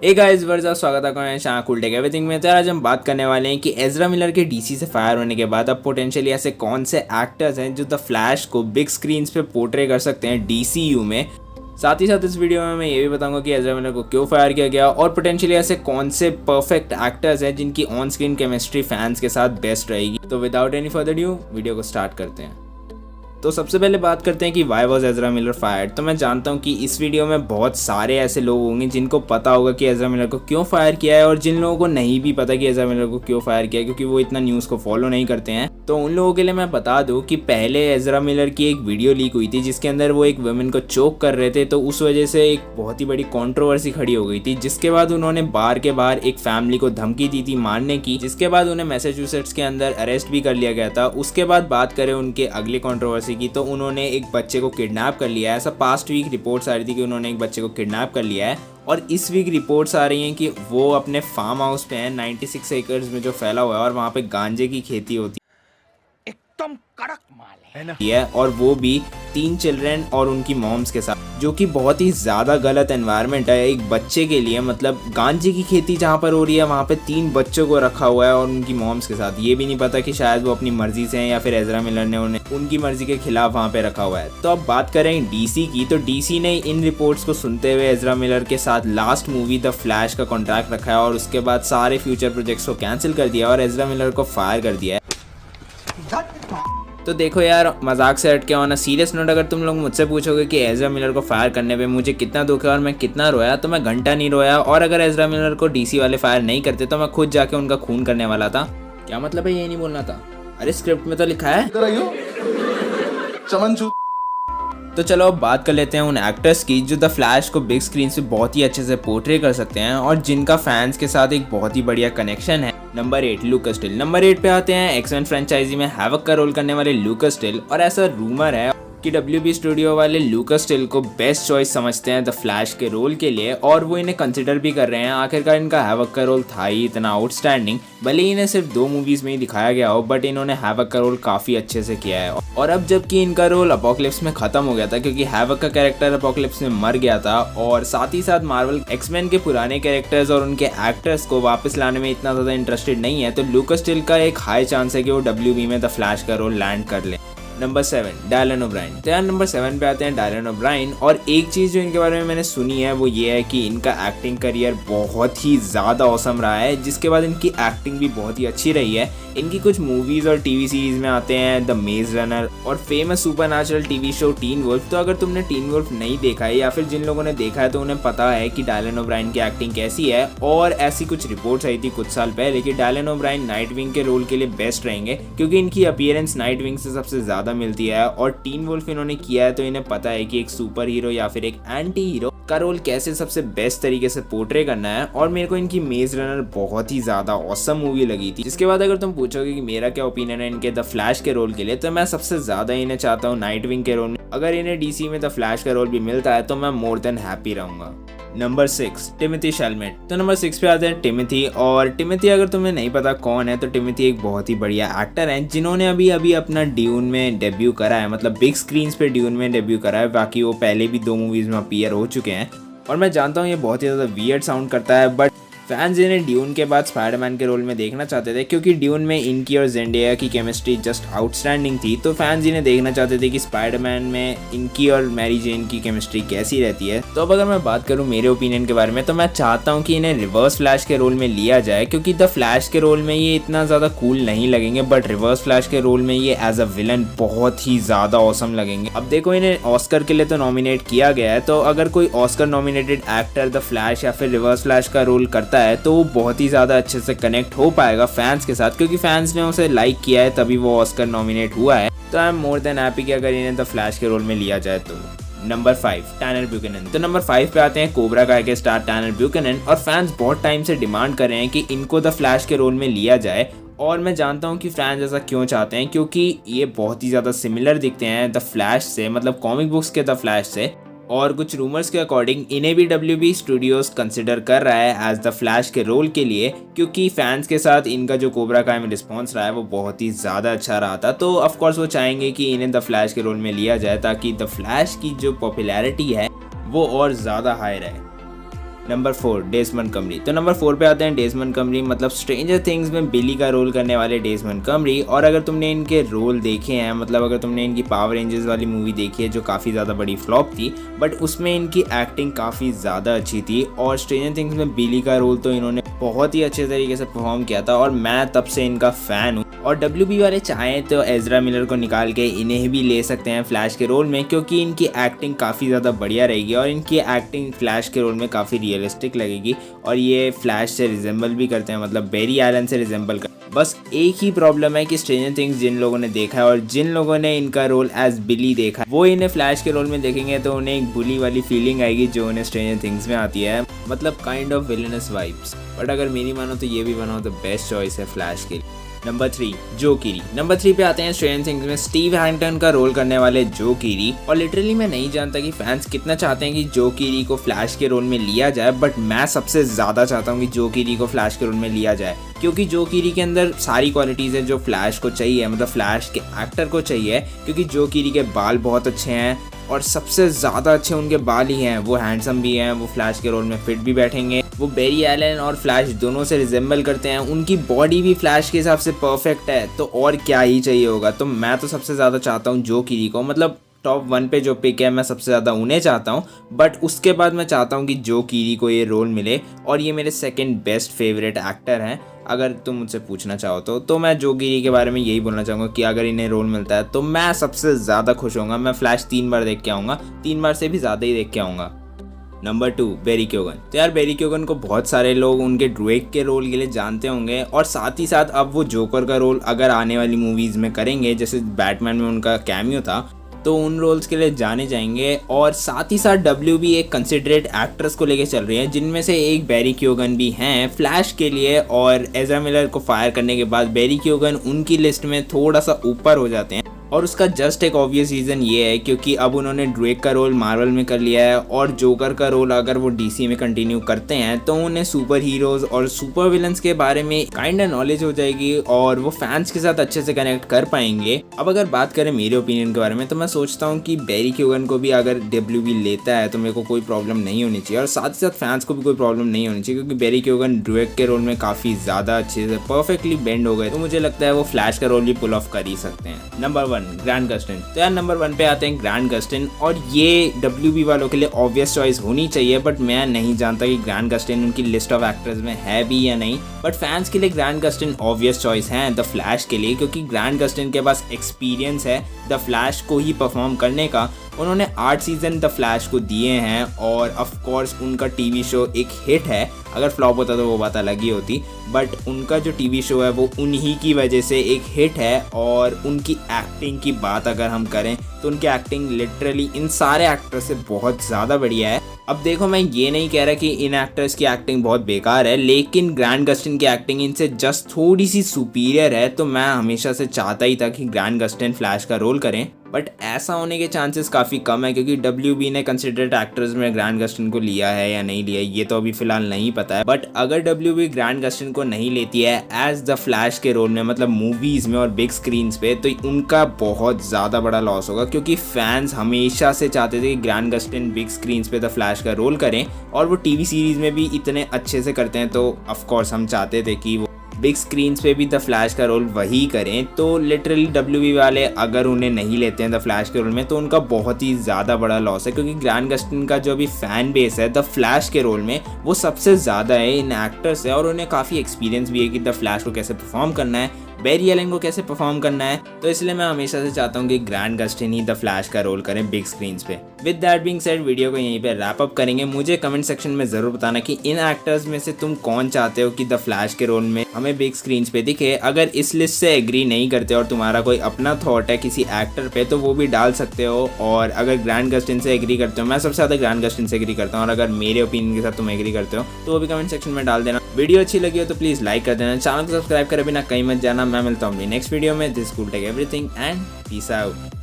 एक guys versa स्वागत है आपका शाह कूल टेक एवरीथिंग में। तो आज हम बात करने वाले हैं कि एज़रा मिलर के डीसी से फायर होने के बाद अब पोटेंशियली ऐसे कौन से एक्टर्स हैं जो द फ्लैश को बिग स्क्रीन्स पे पोर्ट्रे कर सकते हैं डीसीयू में। साथ ही साथ इस वीडियो में मैं ये भी बताऊंगा कि एज़रा मिलर को क्यों फायर किया गया और पोटेंशियली ऐसे कौन से परफेक्ट एक्टर्स हैं जिनकी ऑन स्क्रीन केमिस्ट्री फैंस के साथ बेस्ट रहेगी। तो without any further due video को स्टार्ट करते हैं। तो सबसे पहले बात करते हैं कि why was Ezra Miller fired. तो मैं जानता हूँ कि इस वीडियो में बहुत सारे ऐसे लोग होंगे जिनको पता होगा कि एज़रा मिलर को क्यों फायर किया है और जिन लोगों को नहीं भी पता कि एज़रा मिलर को क्यों फायर किया है क्योंकि वो इतना न्यूज़ को फॉलो नहीं करते हैं। तो उन लोगों के लिए मैं बता दूं कि पहले एज़रा मिलर की एक वीडियो लीक हुई थी जिसके अंदर वो एक वुमेन को चोक कर रहे थे, तो उस वजह से एक बहुत ही बड़ी कंट्रोवर्सी खड़ी हो गई थी, जिसके बाद उन्होंने बार के बाहर एक फैमिली को धमकी दी थी मारने की, जिसके बाद उन्हें मैसाचुसेट्स के अंदर अरेस्ट भी कर लिया गया था। उसके बाद बात करें उनके अगली कंट्रोवर्सी की, तो उन्होंने एक बच्चे को किडनैप कर लिया है। ऐसा पास्ट वीक रिपोर्ट्स आ रही थी कि उन्होंने एक बच्चे को किडनैप कर लिया है और इस वीक रिपोर्ट्स आ रही हैं कि वो अपने फार्म हाउस पे हैं 96 एकर्स में जो फैला हुआ है और वहाँ पे गांजे की खेती होती एकदम कड़क माल है ना। और वो भी 3 चिल्ड्रन और उनकी मॉम्स के साथ, जो कि बहुत ही ज़्यादा गलत एनवायरनमेंट है एक बच्चे के लिए। मतलब गांजे की खेती जहाँ पर हो रही है वहाँ पे 3 बच्चों को रखा हुआ है और उनकी मॉम्स के साथ। ये भी नहीं पता कि शायद वो अपनी मर्जी से हैं या फिर एज़रा मिलर ने उन्हें उनकी मर्जी के खिलाफ वहाँ पे रखा हुआ है। तो अब बात करें डीसी की, तो डीसी ने इन रिपोर्ट्स को सुनते हुए एज़रा मिलर के साथ लास्ट मूवी द फ्लैश का कॉन्ट्रैक्ट रखा है और उसके बाद सारे फ्यूचर प्रोजेक्ट्स को कैंसिल कर दिया और एज़रा मिलर को फायर कर दिया है। तो देखो यार, मजाक से हट के ऑन अ सीरियस नोट अगर तुम लोग मुझसे पूछोगे कि एज़रा मिलर को फायर करने पे मुझे कितना दुख है और मैं कितना रोया, तो मैं घंटा नहीं रोया। और अगर एज़रा मिलर को डीसी वाले फायर नहीं करते तो मैं खुद जाके उनका खून करने वाला था। क्या मतलब है, ये नहीं बोलना था? अरे स्क्रिप्ट में तो लिखा है। तो चलो अब बात कर लेते हैं उन एक्टर्स की जो द फ्लैश को बिग स्क्रीन से बहुत ही अच्छे से पोर्ट्रे कर सकते हैं और जिनका फैंस के साथ एक बहुत ही बढ़िया कनेक्शन है। Number 8 लूकस till. नंबर 8 पे आते हैं एक्स-मेन फ्रेंचाइजी में हैवक का रोल करने वाले लूकस टिल। और ऐसा रूमर है कि WB स्टूडियो वाले लूकस टिल को बेस्ट चॉइस समझते हैं द फ्लैश के रोल के लिए और वो इन्हें कंसिडर भी कर रहे हैं। आखिरकार इनका हैवक का रोल था ही इतना आउटस्टैंडिंग, भले ही इन्हें सिर्फ 2 मूवीज में ही दिखाया गया हो, बट इन्होंने हैवक का रोल काफी अच्छे से किया है। और अब जबकि इनका रोल अपोकलिप्स में खत्म हो गया था क्योंकि हैवक का कैरेक्टर अपोकलिप्स में मर गया था, और साथ ही साथ मार्वल एक्समैन के पुराने कैरेक्टर्स और उनके एक्टर्स को वापस लाने में इतना ज्यादा इंटरेस्टेड नहीं है, तो लूकस टिल का एक हाई चांस है कि वो WB में द फ्लैश का रोल लैंड कर ले। Number 7 Dylan O'Brien. तो यार नंबर 7 पे आते हैं डायलन ओब्रायन। और एक चीज़ जो इनके बारे में मैंने सुनी है वो ये है कि इनका एक्टिंग करियर बहुत ही ज़्यादा औसम रहा है, जिसके बाद इनकी एक्टिंग भी बहुत ही अच्छी रही है। इनकी कुछ मूवीज़ और टीवी सीरीज़ में आते हैं द मेज रनर और famous supernatural TV show Teen Wolf. तो अगर तुमने टीन वुल्फ नहीं देखा है या फिर जिन लोगों ने देखा है तो उन्हें पता है कि डायलन ओब्रायन की एक्टिंग कैसी है। और ऐसी कुछ रिपोर्ट्स आई थी कुछ साल पहले कि डायलन ओब्रायन नाइटविंग के रोल के लिए बेस्ट रहेंगे क्योंकि इनकी अपीयरेंस नाइटविंग से सबसे ज़्यादा मिलती है और टीन वुल्फ इन्होंने किया है तो इन्हें पता है कि एक सुपर हीरो या फिर एक एंटी हीरो का रोल कैसे सबसे बेस्ट तरीके से पोर्ट्रे करना है। और मेरे को इनकी मेज रनर बहुत ही ज़्यादा ऑसम मूवी लगी थी। जिसके बाद अगर तुम पूछोगे कि मेरा क्या ओपिनियन है इनके द फ्लैश के रोल के लिए, तो मैं सबसे ज़्यादा इन्हें चाहता हूँ नाइटविंग के रोल में। अगर इन्हें डीसी में द फ्लैश का रोल भी मिलता है तो मैं मोर देन हैप्पी रहूँगा। Number 6 Timothy Chalamet. तो नंबर 6 पे आते हैं टिमोथी। और टिमोथी अगर तुम्हें नहीं पता कौन है, तो टिमोथी एक बहुत ही बढ़िया एक्टर है जिन्होंने अभी अपना ड्यून में डेब्यू करा है, मतलब बिग स्क्रीन पे ड्यून में डेब्यू करा है। बाकी वो पहले भी 2 मूवीज में अपीयर हो चुके हैं। और मैं जानता हूँ ये बहुत ही ज़्यादा वियर्ड साउंड करता है, बट फैंस इन्हें ड्यून के बाद स्पाइडरमैन के रोल में देखना चाहते थे क्योंकि ड्यून में इनकी और जेंडिया की केमिस्ट्री जस्ट आउटस्टैंडिंग थी। तो फैंस इन्हें देखना चाहते थे कि स्पाइडरमैन में इनकी और मैरी जेन की केमिस्ट्री कैसी रहती है। तो अब अगर मैं बात करूँ मेरे ओपिनियन के बारे में, तो मैं चाहता हूँ कि इन्हें रिवर्स फ्लैश के रोल में लिया जाए क्योंकि द फ्लैश के रोल में ये इतना ज़्यादा कूल नहीं लगेंगे, बट रिवर्स फ्लैश के रोल में ये एज अ विलन बहुत ही ज़्यादा ऑसम लगेंगे। अब देखो, इन्हें ऑस्कर के लिए तो नॉमिनेट किया गया है, तो अगर कोई Oscar nominated actor the flash या फिर रिवर्स फ्लैश का रोल करता है तो वो बहुत ही ज़्यादा अच्छे से कनेक्ट हो पाएगा फैंस के साथ, क्योंकि फैंस ने उसे लाइक किया है तभी वो ऑस्कर नॉमिनेट हुआ है। तो I am more than happy कि अगर इन्हें द फ्लैश के रोल में लिया जाए तो। Number 5 tenor Buchanan. तो नंबर 5 पे आते हैं कोबरा काय के स्टार टैनर ब्यूकैनन। और फैंस बहुत टाइम से डिमांड कर रहे हैं कि इनको द फ्लैश के रोल में लिया जाए। और मैं जानता हूँ कि फैंस ऐसा क्यों चाहते हैं, क्योंकि ये बहुत ही ज़्यादा सिमिलर दिखते हैं द फ्लैश से, मतलब कॉमिक बुक्स के द फ्लैश से। और कुछ रूमर्स के अकॉर्डिंग इन्हें भी WB स्टूडियोज कंसिडर कर रहा है एज द फ्लैश के रोल के लिए, क्योंकि फैंस के साथ इनका जो कोबरा काय में रिस्पॉन्स रहा है वो बहुत ही ज़्यादा अच्छा रहा था। तो ऑफ कोर्स वो चाहेंगे कि इन्हें द फ्लैश के रोल में लिया जाए ताकि द फ्लैश की जो पॉपुलैरिटी है वो और ज़्यादा हाई रहे। नंबर 4 डेसमंड कमरी। तो नंबर 4 पे आते हैं डेसमंड कमरी, मतलब स्ट्रेंजर थिंग्स में बिली का रोल करने वाले डेसमंड कमरी। और अगर तुमने इनके रोल देखे हैं, मतलब अगर तुमने इनकी पावर रेंजर्स वाली मूवी देखी है जो काफ़ी ज़्यादा बड़ी फ्लॉप थी, बट उसमें इनकी एक्टिंग काफ़ी ज़्यादा अच्छी थी। और स्ट्रेंजर थिंग्स में बिली का रोल तो इन्होंने बहुत ही अच्छे तरीके से परफॉर्म किया था और मैं तब से इनका फ़ैन हूँ। और WB वाले चाहें तो एजरा मिलर को निकाल के इन्हें भी ले सकते हैं फ्लैश के रोल में, क्योंकि इनकी एक्टिंग काफ़ी ज़्यादा बढ़िया रहेगी और इनकी एक्टिंग फ्लैश के रोल में काफ़ी रियलिस्टिक लगेगी। और ये फ्लैश से रिजेंबल भी करते हैं, मतलब बेरी एलन से रिजेंबल करते हैं। बस एक ही प्रॉब्लम है कि स्ट्रेंजर थिंग्स जिन लोगों ने देखा है और जिन लोगों ने इनका रोल एज बिली देखा है, वो इन्हें फ्लैश के रोल में देखेंगे तो उन्हें एक बुली वाली फीलिंग आएगी जो उन्हें स्ट्रेंजर थिंग्स में आती है, मतलब kind of villainous vibes. But अगर मेरी मानो तो ये भी one of the best choice है फ्लैश के लिए। नंबर 3 जो कीरी। नंबर 3 पे आते हैं स्ट्रेंजर थिंग्स में स्टीव हैरिंगटन का रोल करने वाले जो कीरी। और लिटरली मैं नहीं जानता कि फैंस कितना चाहते हैं कि जो कीरी को फ्लैश के रोल में लिया जाए, बट मैं सबसे ज़्यादा चाहता हूँ कि जो कीरी को फ्लैश के रोल में लिया जाए, क्योंकि जो कीरी के अंदर सारी क्वालिटीज़ है जो फ्लैश को चाहिए, मतलब फ्लैश के एक्टर को चाहिए। क्योंकि जो कीरी के बाल बहुत अच्छे हैं और सबसे ज़्यादा अच्छे उनके बाल ही हैं, वो हैंडसम भी हैं, वो फ्लैश के रोल में फिट भी बैठेंगे, वो बेरी एलन और फ्लैश दोनों से रिजेंबल करते हैं, उनकी बॉडी भी फ्लैश के हिसाब से परफेक्ट है, तो और क्या ही चाहिए होगा। तो मैं तो सबसे ज़्यादा चाहता हूँ जो कीरी को, मतलब टॉप 1 पे जो पिक है मैं सबसे ज़्यादा उन्हें चाहता हूँ, बट उसके बाद मैं चाहता हूँ कि जो कीरी को ये रोल मिले। और ये मेरे सेकंड बेस्ट फेवरेट एक्टर हैं अगर तुम मुझसे पूछना चाहो तो मैं जो कीरी के बारे में यही बोलना चाहूँगा कि अगर इन्हें रोल मिलता है तो मैं सबसे ज़्यादा खुश होऊंगा। मैं फ्लैश 3 बार देख के आऊँगा, 3 बार से भी ज़्यादा ही देख के आऊँगा। नंबर 2 बैरी क्योगन। तो यार बैरी क्योगन को बहुत सारे लोग उनके ड्वेक के रोल के लिए जानते होंगे, और साथ ही साथ अब वो जोकर का रोल अगर आने वाली मूवीज़ में करेंगे, जैसे बैटमैन में उनका कैमियो था, तो उन रोल्स के लिए जाने जाएंगे। और साथ ही साथ WB एक कंसिडरेट एक्ट्रेस को लेके चल रही है, जिनमें से एक बैरी क्योगन भी हैं फ्लैश के लिए। और एजरा मिलर को फायर करने के बाद बैरी क्योगन उनकी लिस्ट में थोड़ा सा ऊपर हो जाते हैं, और उसका जस्ट एक ऑब्वियस रीज़न ये है क्योंकि अब उन्होंने ड्वेक का रोल मार्वल में कर लिया है, और जोकर का रोल अगर वो DC में कंटिन्यू करते हैं तो उन्हें सुपर हीरोज़ और सुपर विलन्स के बारे में काइंड ऑफ नॉलेज हो जाएगी और वो फैंस के साथ अच्छे से कनेक्ट कर पाएंगे। अब अगर बात करें मेरे ओपिनियन के बारे में, तो मैं सोचता हूँ कि बैरी क्योगन को भी अगर WB लेता है तो मेरे को कोई प्रॉब्लम नहीं होनी चाहिए, और साथ ही साथ फैंस को भी कोई प्रॉब्लम नहीं होनी चाहिए, क्योंकि बैरी क्योगन ड्वेक के रोल में काफ़ी ज़्यादा अच्छे से परफेक्टली बेंड हो गए, तो मुझे लगता है वो फ्लैश का रोल भी पुल ऑफ कर ही सकते हैं। Number 1 Grant Gustin. तो यार नंबर 1 पे आते हैं ग्रांट गस्टिन, और ये WB वालों के लिए ऑब्वियस चॉइस होनी चाहिए, बट मैं नहीं जानता कि ग्रांट गस्टिन उनकी लिस्ट ऑफ एक्टर्स में है भी या नहीं। बट फैंस के लिए ग्रांट गस्टिन ऑब्वियस चॉइस है द फ्लैश के लिए, क्योंकि ग्रांट गस्टिन के पास एक्सपीरियंस है द फ्लैश को ही परफॉर्म करने का। उन्होंने 8 सीजन द फ्लैश को दिए हैं, और ऑफ कोर्स उनका टीवी शो एक हिट है। अगर फ्लॉप होता तो वो बात अलग ही होती, बट उनका जो टीवी शो है वो उन्हीं की वजह से एक हिट है। और उनकी एक्टिंग की बात अगर हम करें तो उनकी एक्टिंग लिटरली इन सारे एक्टर्स से बहुत ज़्यादा बढ़िया है। अब देखो, मैं ये नहीं कह रहा कि इन एक्टर्स की एक्टिंग बहुत बेकार है, लेकिन ग्रांट गस्टिन की एक्टिंग इनसे जस्ट थोड़ी सी सुपीरियर है, तो मैं हमेशा से चाहता ही था कि ग्रांट गस्टिन फ्लैश का रोल करें। बट ऐसा होने के चांसेस काफ़ी कम है, क्योंकि WB ने कंसिडर्ड एक्टर्स में ग्रांट गस्टिन को लिया है या नहीं लिया ये तो अभी फिलहाल नहीं पता है। बट अगर WB ग्रांट गस्टिन को नहीं लेती है एज द फ्लैश के रोल में, मतलब मूवीज़ में और बिग स्क्रीन्स पे, तो उनका बहुत ज़्यादा बड़ा लॉस होगा, क्योंकि फैंस हमेशा से चाहते थे कि ग्रांट गस्टिन बिग स्क्रीन्स पे द फ्लैश का रोल करें, और वो TV सीरीज़ में भी इतने अच्छे से करते हैं, तो ऑफकोर्स हम चाहते थे कि वो बिग स्क्रीन्स पे भी द फ्लैश का रोल वही करें। तो लिटरली WB वाले अगर उन्हें नहीं लेते हैं द फ्लैश के रोल में तो उनका बहुत ही ज़्यादा बड़ा लॉस है, क्योंकि ग्रांट गस्टिन का जो अभी फ़ैन बेस है द फ्लैश के रोल में वो सबसे ज़्यादा है इन एक्टर्स है, और उन्हें काफ़ी एक्सपीरियंस भी है कि द फ्लैश को कैसे परफॉर्म करना है, बैरी एलन को कैसे परफॉर्म करना है। तो इसलिए मैं हमेशा से चाहता हूँ कि ग्रांट गस्टिन ही द फ्लैश का रोल करें बिग स्क्रीन्स पे। With that being said, video को यहीं पे रैप अप करेंगे। मुझे कमेंट सेक्शन में ज़रूर बताना कि इन एक्टर्स में से तुम कौन चाहते हो कि द फ्लैश के रोल में हमें बिग स्क्रीन्स पे दिखे। अगर इस लिस्ट से एग्री नहीं करते और तुम्हारा कोई अपना थॉट है किसी एक्टर पे तो वो भी डाल सकते हो। और अगर ग्रांट गस्टिन से एग्री करते हो, मैं सबसे ज़्यादा ग्रांट गस्टिन से एग्री करता हूँ, और अगर मेरे ओपिनियन के साथ तुम एग्री करते हो तो वो भी कमेंट सेक्शन में डाल देना। वीडियो अच्छी लगी हो तो प्लीज़ लाइक कर देना, चैनल को सब्सक्राइब करे बिना कहीं मत जाना। मैं मिलता हूँ नेक्स्ट वीडियो में। This cool tech everything and peace out.